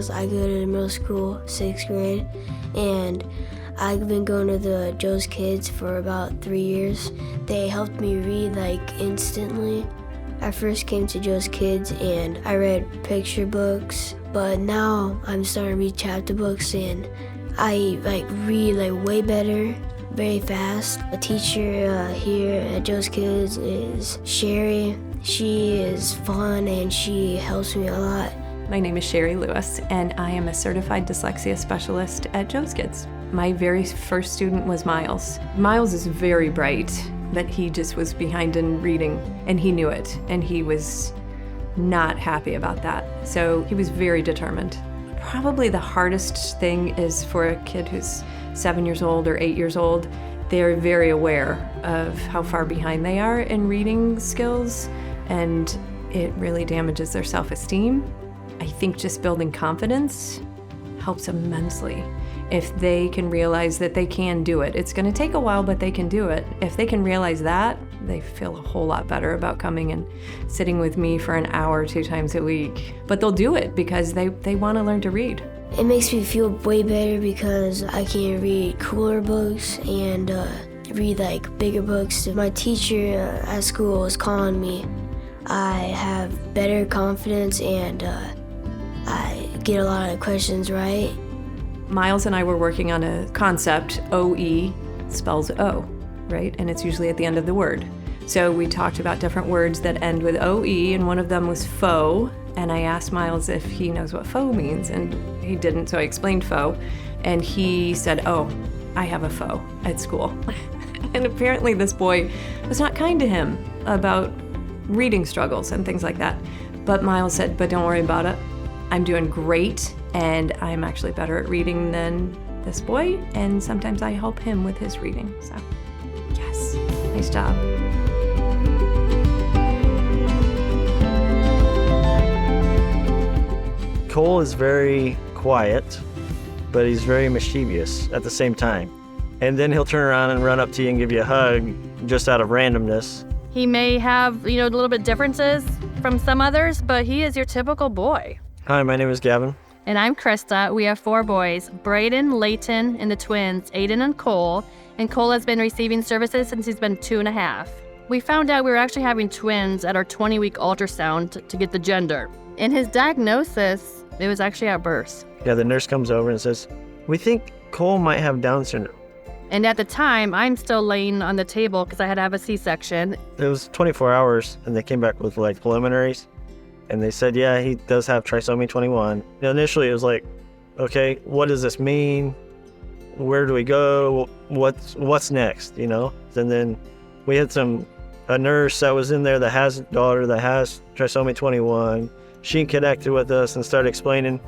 Myles. I go to middle school, 6th grade, and I've been going to the Joe's Kids for about 3 years. They helped me read instantly. I first came to Joe's Kids and I read picture books, but now I'm starting to read chapter books and I read way better, very fast. A teacher here at Joe's Kids is Sherry. She is fun and she helps me a lot. My name is Sherry Lewis and I am a certified dyslexia specialist at Joe's Kids. My very first student was Myles. Myles is very bright, but he just was behind in reading and he knew it and he was not happy about that. So he was very determined. Probably the hardest thing is for a kid who's 7 years old or 8 years old. They're very aware of how far behind they are in reading skills, and it really damages their self-esteem. I think just building confidence helps immensely. If they can realize that they can do it. It's going to take a while, but they can do it. If they can realize that, they feel a whole lot better about coming and sitting with me for an hour 2 times a week. But they'll do it because they want to learn to read. It makes me feel way better because I can read cooler books and read bigger books. My teacher at school is calling me. I have better confidence and I get a lot of questions right. Myles and I were working on a concept, OE spells O, right? And it's usually at the end of the word. So we talked about different words that end with OE, and one of them was foe. And I asked Myles if he knows what foe means, and he didn't, so I explained foe. And he said, oh, I have a foe at school. And apparently this boy was not kind to him about reading struggles and things like that. But Myles said, but don't worry about it. I'm doing great, and I'm actually better at reading than this boy, and sometimes I help him with his reading. So, yes, nice job. Cole is very quiet, but he's very mischievous at the same time. And then he'll turn around and run up to you and give you a hug just out of randomness. He may have, a little bit differences from some others, but he is your typical boy. Hi, my name is Gavin. And I'm Krista. We have 4 boys, Brayden, Layton, and the twins, Aiden and Cole. And Cole has been receiving services since he's been 2.5. We found out we were actually having twins at our 20-week ultrasound to get the gender. In his diagnosis, it was actually at birth. Yeah, the nurse comes over and says, we think Cole might have Down syndrome. And at the time, I'm still laying on the table because I had to have a C-section. It was 24 hours, and they came back with preliminaries. And they said, yeah, he does have trisomy 21. Initially, it was okay, what does this mean? Where do we go? What's next, And then we had a nurse that was in there that has a daughter that has trisomy 21. She connected with us and started explaining,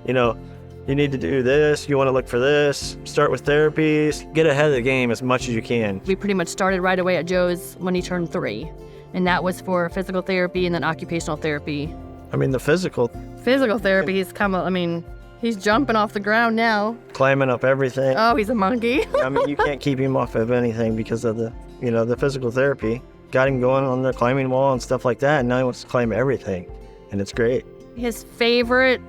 you need to do this, you want to look for this, start with therapies, get ahead of the game as much as you can. We pretty much started right away at Joe's when he turned 3. And that was for physical therapy and then occupational therapy. The physical therapy, he's jumping off the ground now. Climbing up everything. Oh, he's a monkey. You can't keep him off of anything because of the physical therapy. Got him going on the climbing wall and stuff like that, and now he wants to climb everything, and it's great. His favorite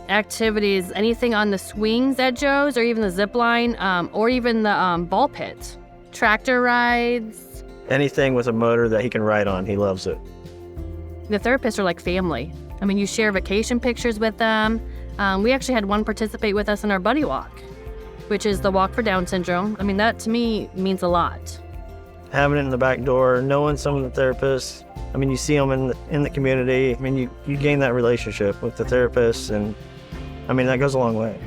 activities, anything on the swings at Joe's, or even the zip line, or even the ball pit. Tractor rides. Anything with a motor that he can ride on, he loves it. The therapists are like family. You share vacation pictures with them. We actually had one participate with us in our buddy walk, which is the walk for Down syndrome. That to me means a lot. Having it in the back door, knowing some of the therapists. You see them in the community. You gain that relationship with the therapists, and that goes a long way,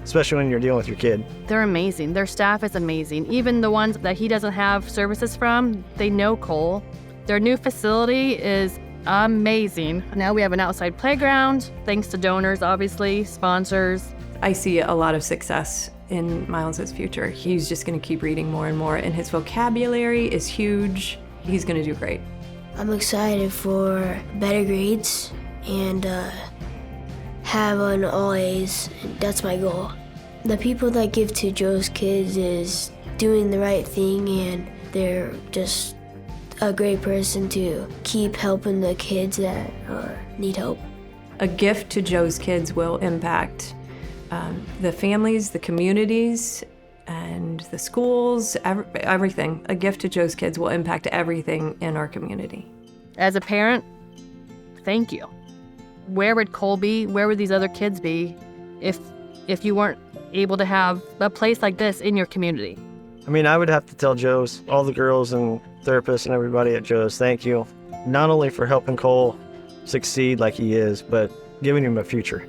especially when you're dealing with your kid. They're amazing. Their staff is amazing. Even the ones that he doesn't have services from, they know Cole. Their new facility is amazing. Now we have an outside playground, thanks to donors, obviously, sponsors. I see a lot of success in Myles' future. He's just going to keep reading more and more, and his vocabulary is huge. He's going to do great. I'm excited for better grades and have an all A's. That's my goal. The people that give to Joe's Kids is doing the right thing, and they're just a great person to keep helping the kids that need help. A gift to Joe's Kids will impact the families, the communities, and the schools, everything. A gift to Joe's Kids will impact everything in our community. As a parent, thank you. Where would Cole be? Where would these other kids be if you weren't able to have a place like this in your community? I mean, I would have to tell Joe's, all the girls and therapists and everybody at Joe's, thank you. Not only for helping Cole succeed like he is, but giving him a future.